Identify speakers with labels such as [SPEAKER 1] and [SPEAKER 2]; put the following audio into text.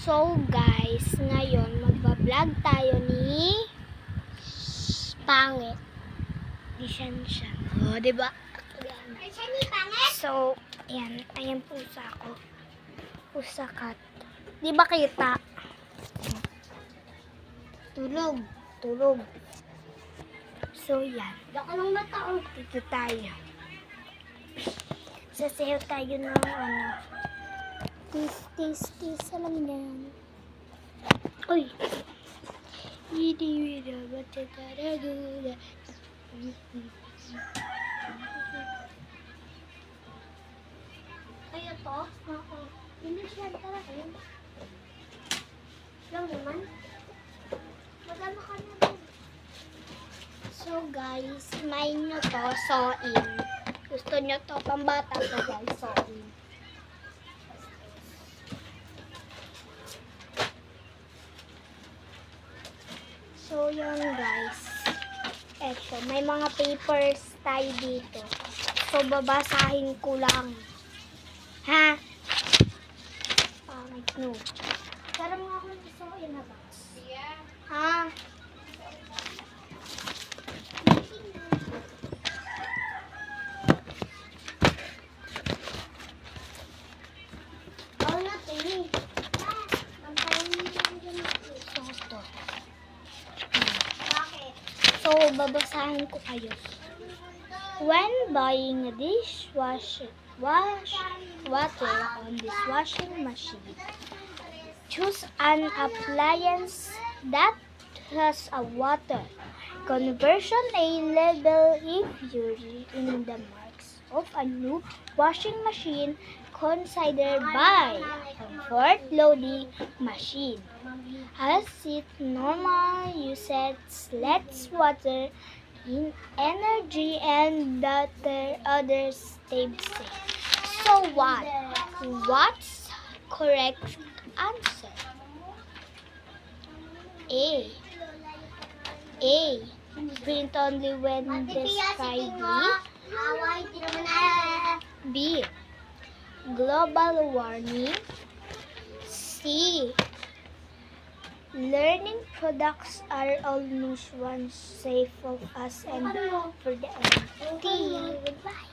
[SPEAKER 1] So guys, ngayon magbablog tayo ni Pangit. Di siya. Oh, diba? So, ayan pusa ko. Pusa cat. Di ba kita? Tulog. So, yan. Dito tayo. Sasayaw tayo ng tis, alam yan. Uy! Kaya to? Oo. Hindi siya talaga yun. Lang naman. Magano ka na din. So guys, main nyo to, so-in. Gusto nyo to, pambata to guys, so-in. So, yun guys. Eto, may mga papers tayo dito. So, babasahin ko lang. Ha? Pangit no. Pero mga ako nagsusuin na ba? Yeah. Ha? Oo na, tingin. So, babasahin ko kayo. When buying a water on dishwashing machine, choose an appliance that has a water conversion label if you're in the marks of a new washing machine considered by comfort loading machine. As it normal usage lets water in energy and that the others stay safe. So what? What's correct answer? A. Print only when described. B. Global warming. C. Learning products are almost once safe of us and for the entity. Goodbye.